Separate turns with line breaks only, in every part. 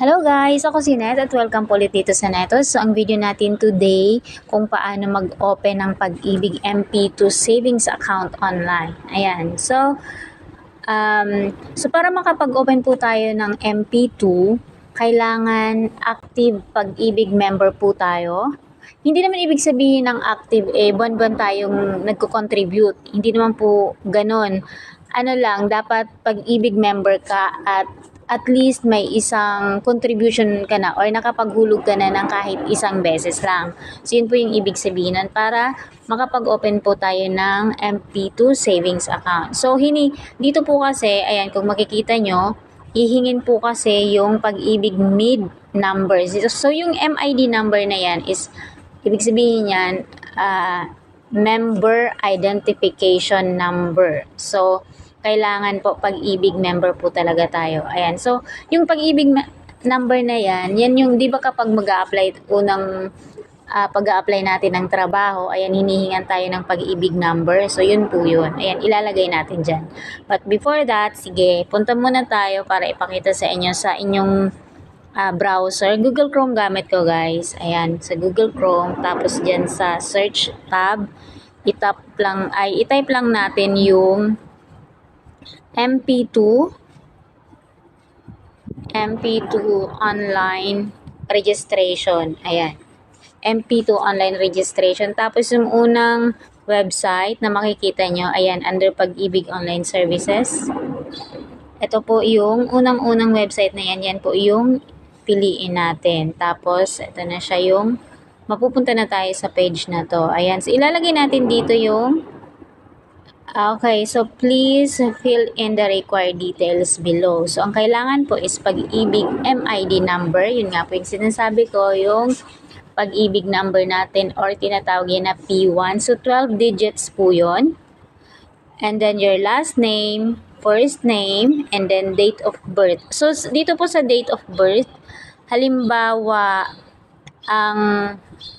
Hello guys! Ako si Net at welcome po ulit dito sa Netos. So ang video natin today kung paano mag-open ng Pag-ibig MP2 savings account online. Ayan. So para makapag-open po tayo ng MP2, kailangan active Pag-ibig member po tayo. Hindi naman ibig sabihin ng active buwan-buwan tayong nagko-contribute. Hindi naman po ganon. Ano lang, dapat Pag-ibig member ka at least may isang contribution ka na or nakapaghulog ka na ng kahit isang beses lang. So, yun po yung ibig sabihin nun para makapag-open po tayo ng MP2 savings account. So, dito po kasi, ayan, kung makikita nyo, hihingin po kasi yung Pag-ibig MID numbers. So, yung MID number na yan is, ibig sabihin yan, member identification number. So, kailangan po Pag-ibig member po talaga tayo. Ayan. So, yung Pag-ibig number na yan yung, di ba kapag mag-a-apply, pag-a-apply natin ng trabaho, ayan, hinihingan tayo ng Pag-ibig number. So, yun po yun. Ayan, ilalagay natin dyan. But before that, sige, punta muna tayo para ipakita sa inyo sa inyong browser. Google Chrome gamit ko, guys. Ayan, sa Google Chrome. Tapos dyan sa search tab, i-type lang natin yung MP2 online registration. Ayan. MP2 online registration. Tapos yung unang website na makikita nyo, ayan, under Pag-ibig Online Services. Ito po yung unang-unang website na yan. Yan po yung piliin natin. Tapos, ito na siya yung mapupunta na tayo sa page na to. Ayan. So, ilalagay natin dito yung okay, so please fill in the required details below. So, ang kailangan po is Pag-ibig MID number. Yun nga po yung sinasabi ko, yung Pag-ibig number natin or tinatawag yan na P1. So, 12 digits po yun. And then your last name, first name, and then date of birth. So, dito po sa date of birth, halimbawa, ang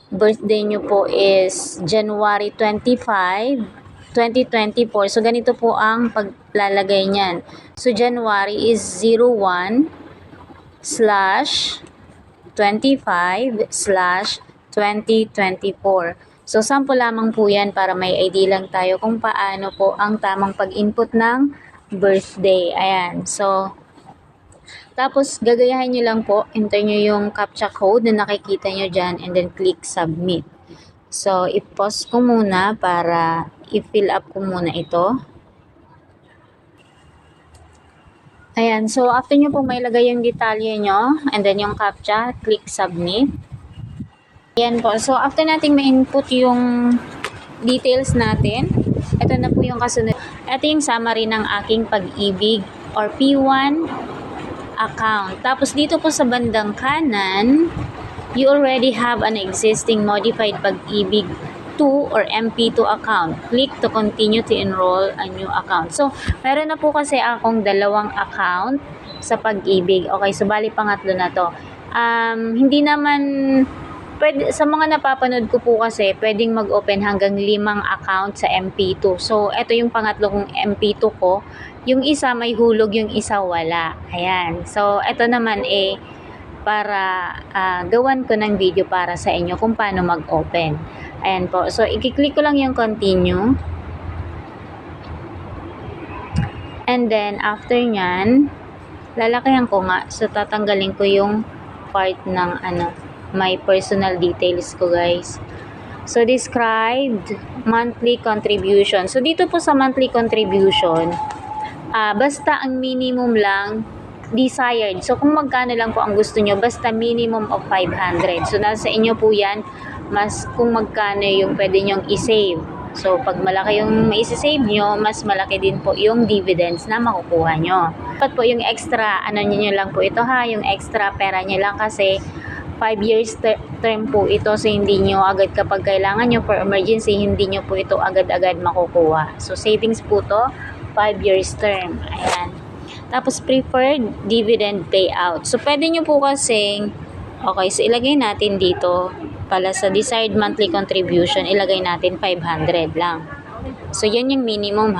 birthday nyo po is January 25, 2024. So, ganito po ang paglalagay niyan. So, January is 01/25/2024. So, sample lamang po yan para may ID lang tayo kung paano po ang tamang pag-input ng birthday. Ayan. So, tapos, gagayahin nyo lang po. Enter nyo yung CAPTCHA code na nakikita nyo dyan and then click submit. So, i-pause ko muna para i-fill up ko muna ito. Ayan. So, after nyo po may lagay yung detalye nyo and then yung CAPTCHA, click submit. Ayan po. So, after nating ma-input yung details natin, ito na po yung kasunod. Ito yung summary ng aking Pag-ibig or P1 account. Tapos, dito po sa bandang kanan, you already have an existing modified Pag-ibig 2 or MP2 account. Click to continue to enroll a new account. So, meron na po kasi akong dalawang account sa Pag-ibig. Okay, so bali pangatlo na to. Hindi naman, sa mga napapanood ko po kasi, pwedeng mag-open hanggang 5 account sa MP2. So, ito yung pangatlo kong MP2 ko. Yung isa may hulog, yung isa wala. Ayan. So, ito naman para gawan ko ng video para sa inyo kung paano mag-open. Ayan po. So, i-click ko lang yung continue. And then, after nyan, lalakihan ko nga. So, tatanggalin ko yung part ng my personal details ko, guys. So, described monthly contribution. So, dito po sa monthly contribution, basta ang minimum lang desired. So, kung magkano lang po ang gusto nyo, basta minimum of 500. So, nasa inyo po yan, kung magkano yung pwede nyong i-save. So, pag malaki yung ma-save nyo, mas malaki din po yung dividends na makukuha nyo. Dapat po yung extra, nyo lang po ito yung extra pera nyo lang kasi 5 years term po ito. So, hindi nyo agad kapag kailangan nyo for emergency, hindi nyo po ito agad-agad makukuha. So, savings po to 5 years term. Ayan. Tapos, preferred dividend payout. So, pwede nyo po kasing, okay, so ilagay natin dito, pala sa desired monthly contribution, ilagay natin 500 lang. So, yan yung minimum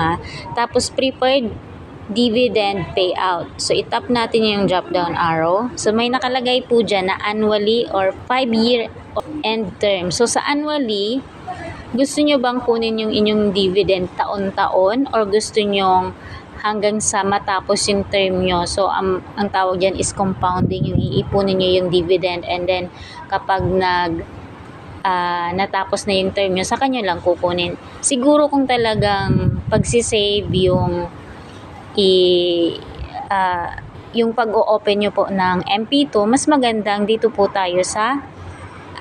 Tapos, preferred dividend payout. So, itap natin yung drop down arrow. So, may nakalagay po dyan na annually or 5-year end term. So, sa annually, gusto nyo bang kunin yung inyong dividend taon-taon or gusto nyo hanggang sa matapos yung term nyo? So, ang tawag dyan is compounding, yung iipunin nyo yung dividend, and then kapag natapos na yung term nyo, sa kanyo lang kukunin. Siguro kung talagang pagsisave yung yung pag-o-open nyo po ng MP2, mas magandang dito po tayo sa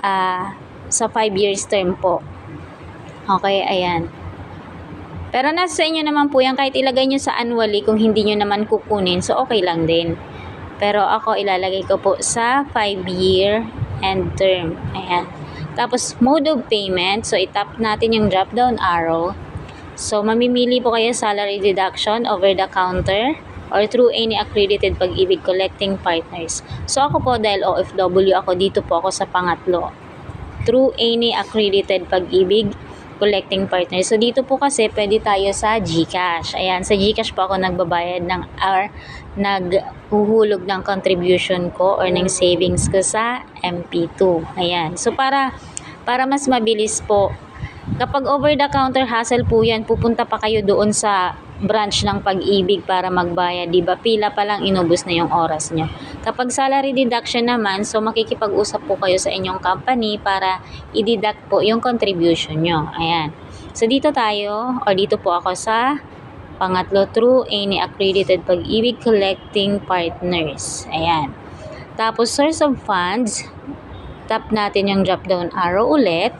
5 years term po. Okay, ayan. Pero nasa inyo naman po yan, kahit ilagay nyo sa annually kung hindi nyo naman kukunin, so okay lang din. Pero ako ilalagay ko po sa 5-year end term. Ayan. Tapos mode of payment, so itap natin yung drop down arrow. So mamimili po kayo salary deduction, over the counter, or through any accredited Pag-ibig collecting partners. So ako po, dahil OFW ako, dito po ako sa pangatlo. Through any accredited Pag-ibig collecting partner. So, dito po kasi pwede tayo sa GCash. Ayan, sa GCash po ako nagbabayad naghuhulog ng contribution ko or ng savings ko sa MP2. Ayan. So, para mas mabilis po, kapag over the counter hassle po yan, pupunta pa kayo doon sa branch ng Pag-ibig para magbayad, diba? Pila pa lang, inubos na yung oras nyo. Kapag salary deduction naman, so makikipag-usap po kayo sa inyong company para i-deduct po yung contribution nyo. Ayan. So dito tayo, o dito po ako sa pangatlo, through any accredited Pag-ibig collecting partners. Ayan. Tapos source of funds, tap natin yung drop down arrow ulit.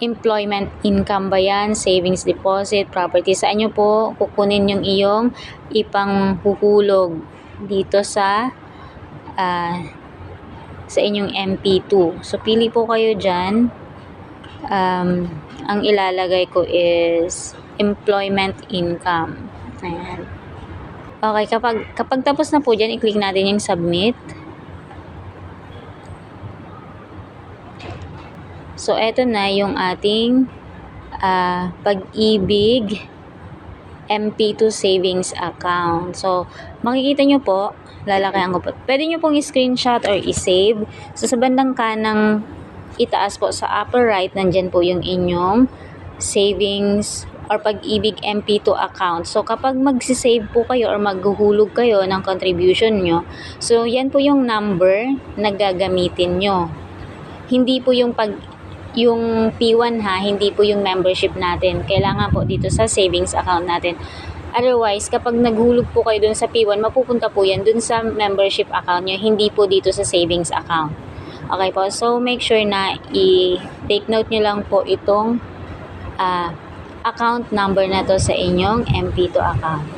Employment income ba yan? Savings deposit, property. Saan nyo po kukunin yung iyong ipanghuhulog dito sa inyong MP2. So, pili po kayo dyan. Ang ilalagay ko is employment income. Ayan. Okay, kapag tapos na po dyan, i-click natin yung submit. So, eto na yung ating Pag-ibig MP2 savings account. So, makikita nyo po, lalakayan ko po. Pwede nyo pong i-screenshot or i-save. So, sa bandang kanang itaas po sa upper right, nandyan po yung inyong savings or Pag-ibig MP2 account. So, kapag magsisave po kayo or maghuhulog kayo ng contribution nyo, so, yan po yung number na gagamitin nyo. Hindi po yung P1 ha, hindi po yung membership natin. Kailangan po dito sa savings account natin. Otherwise, kapag naghulog po kayo dun sa P1, mapupunta po yan dun sa membership account nyo, hindi po dito sa savings account. Okay po, so make sure na i-take note nyo lang po itong account number na to sa inyong MP2 account.